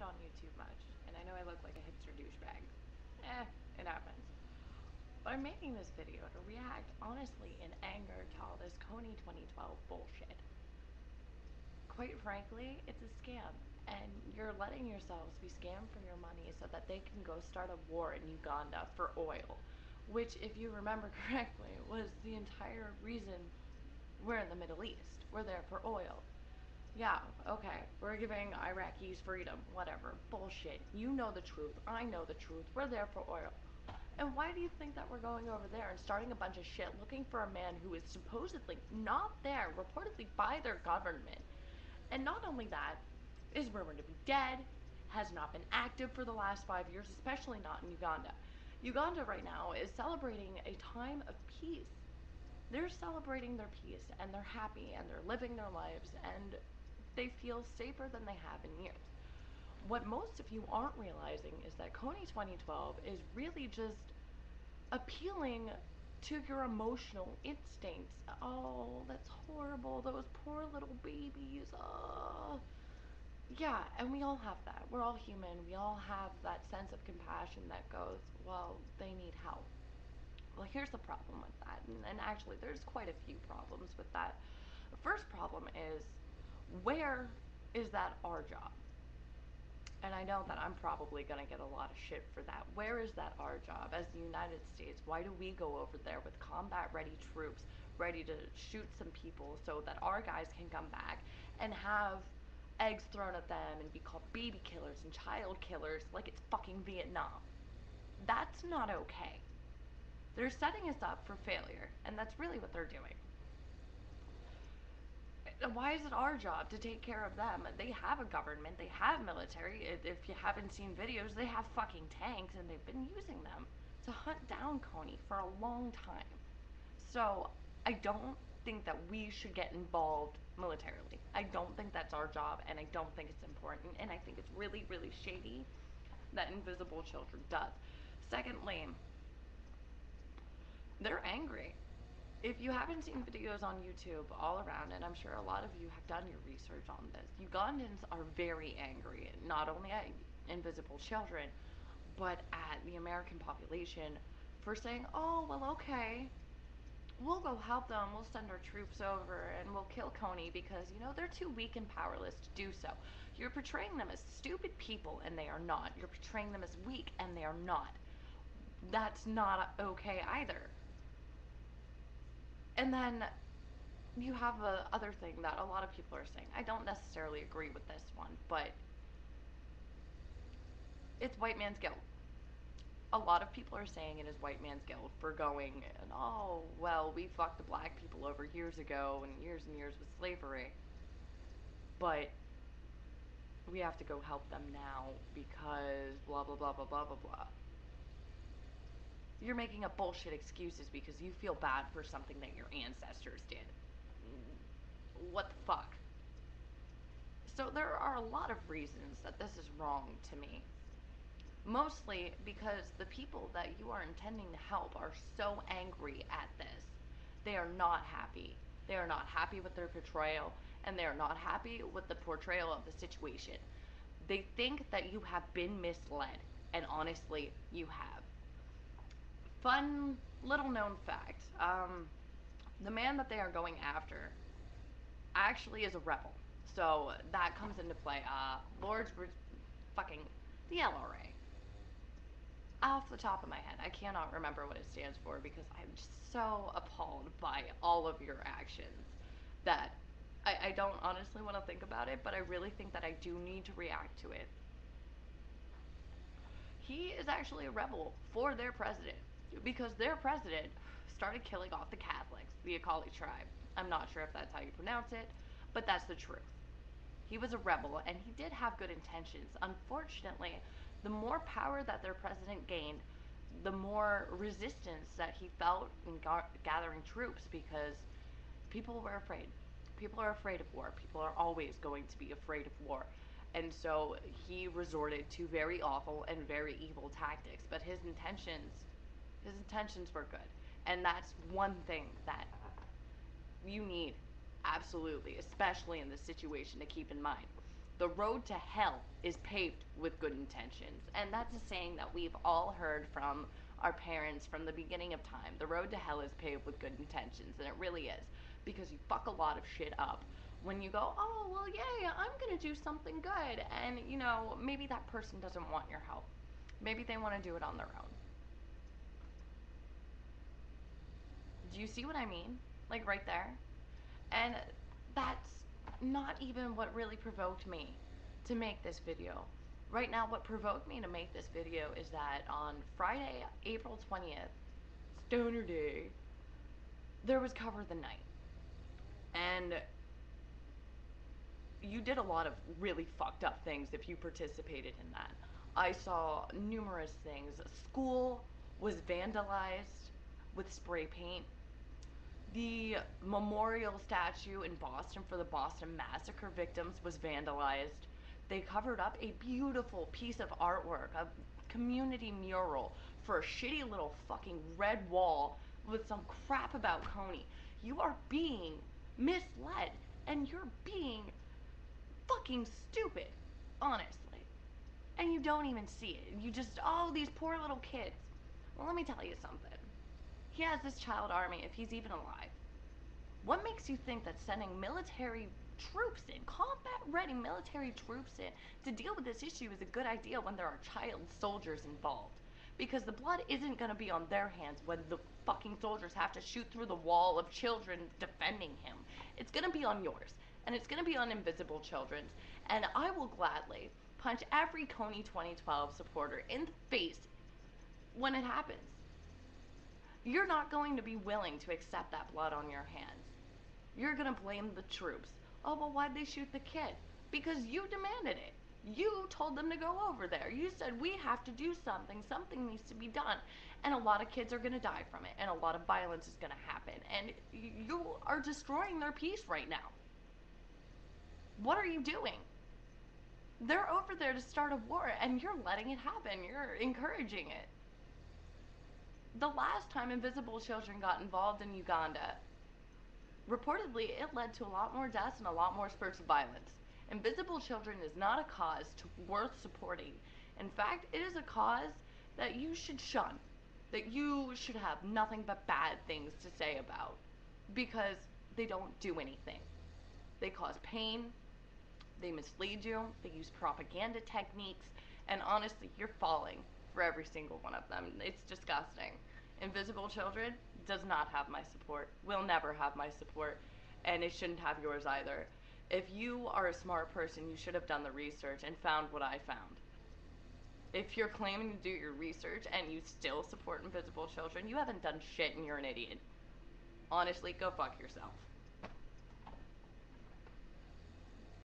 on YouTube much, and I know I look like a hipster douchebag. It happens. But I'm making this video to react honestly in anger to all this Kony 2012 bullshit. Quite frankly, it's a scam, and you're letting yourselves be scammed for your money so that they can go start a war in Uganda for oil, which, if you remember correctly, was the entire reason we're in the Middle East. We're there for oil. Yeah, okay, we're giving Iraqis freedom, whatever. Bullshit. You know the truth. I know the truth. We're there for oil. And why do you think that we're going over there and starting a bunch of shit looking for a man who is supposedly not there, reportedly by their government? And not only that, is rumored to be dead, has not been active for the last 5 years, especially not in Uganda. Uganda right now is celebrating a time of peace. They're celebrating their peace and they're happy and they're living their lives and they feel safer than they have in years. What most of you aren't realizing is that Kony 2012 is really just appealing to your emotional instincts. Oh, that's horrible. Those poor little babies. Oh. Yeah, and we all have that. We're all human. We all have that sense of compassion that goes, well, they need help. Well, here's the problem with that, and actually there's quite a few problems with that. The first problem is, where is that our job? And I know that I'm probably going to get a lot of shit for that. Where is that our job? As the United States, why do we go over there with combat-ready troops, ready to shoot some people so that our guys can come back and have eggs thrown at them and be called baby killers and child killers like it's fucking Vietnam? That's not okay. They're setting us up for failure, and that's really what they're doing. Why is it our job to take care of them? They have a government, they have military. If you haven't seen videos, they have fucking tanks, and they've been using them to hunt down Kony for a long time. So I don't think that we should get involved militarily. I don't think that's our job, and I don't think it's important, and I think it's really, really shady that Invisible Children does. Secondly, they're angry. If you haven't seen videos on YouTube all around, and I'm sure a lot of you have done your research on this, Ugandans are very angry, not only at Invisible Children, but at the American population for saying, oh, well, okay, we'll go help them, we'll send our troops over, and we'll kill Kony because, you know, they're too weak and powerless to do so. You're portraying them as stupid people, and they are not. You're portraying them as weak, and they are not. That's not okay either. And then you have a other thing that a lot of people are saying. I don't necessarily agree with this one, but it's white man's guilt. A lot of people are saying it is white man's guilt for going and, oh, well, we fucked the black people over years ago and years with slavery, but we have to go help them now because blah blah blah blah blah blah blah. You're making up bullshit excuses because you feel bad for something that your ancestors did. What the fuck? So there are a lot of reasons that this is wrong to me. Mostly because the people that you are intending to help are so angry at this. They are not happy. They are not happy with their portrayal, and they are not happy with the portrayal of the situation. They think that you have been misled, and honestly, you have. Fun little known fact, the man that they are going after actually is a rebel. So that comes into play. Fucking the LRA. Off the top of my head, I cannot remember what it stands for because I'm just so appalled by all of your actions that I don't honestly want to think about it, but I really think that I do need to react to it. He is actually a rebel for their president because their president started killing off the Catholics, the Akali tribe. I'm not sure if that's how you pronounce it, but that's the truth. He was a rebel, and he did have good intentions. Unfortunately, the more power that their president gained, the more resistance that he felt in gathering troops because people were afraid. People are afraid of war. People are always going to be afraid of war. And so he resorted to very awful and very evil tactics, but his intentions were good. And that's one thing that you need, absolutely, especially in this situation, to keep in mind. The road to hell is paved with good intentions. And that's a saying that we've all heard from our parents from the beginning of time. The road to hell is paved with good intentions, and it really is. Because you fuck a lot of shit up when you go, oh, well, yay, I'm going to do something good. And, you know, maybe that person doesn't want your help. Maybe they want to do it on their own. Do you see what I mean? Like, right there? And that's not even what really provoked me to make this video. Right now, what provoked me to make this video is that on Friday, April 20th, Stoner Day, there was Cover the Night. And you did a lot of really fucked up things if you participated in that. I saw numerous things. School was vandalized with spray paint. The memorial statue in Boston for the Boston Massacre victims was vandalized. They covered up a beautiful piece of artwork, a community mural, for a shitty little fucking red wall with some crap about Kony. You are being misled, and you're being fucking stupid, honestly. And you don't even see it. You just, oh, these poor little kids. Well, let me tell you something. He has this child army, if he's even alive. What makes you think that sending military troops in, combat-ready military troops in, to deal with this issue is a good idea when there are child soldiers involved? Because the blood isn't going to be on their hands when the fucking soldiers have to shoot through the wall of children defending him. It's going to be on yours. And it's going to be on invisible children's. And I will gladly punch every Kony 2012 supporter in the face when it happens. You're not going to be willing to accept that blood on your hands. You're going to blame the troops. Oh, well, why'd they shoot the kid? Because you demanded it. You told them to go over there. You said, we have to do something. Something needs to be done. And a lot of kids are going to die from it. And a lot of violence is going to happen. And you are destroying their peace right now. What are you doing? They're over there to start a war, and you're letting it happen. You're encouraging it. The last time invisible children got involved in Uganda, reportedly it led to a lot more deaths and a lot more spurts of violence. Invisible children is not a cause worth supporting. In fact, it is a cause that you should shun, that you should have nothing but bad things to say about, because they don't do anything. They cause pain, they mislead you, they use propaganda techniques, and honestly, you're falling for every single one of them. It's disgusting. Invisible Children does not have my support, will never have my support, and it shouldn't have yours either. If you are a smart person, you should have done the research and found what I found. If you're claiming to do your research and you still support Invisible Children, you haven't done shit and you're an idiot. Honestly, go fuck yourself.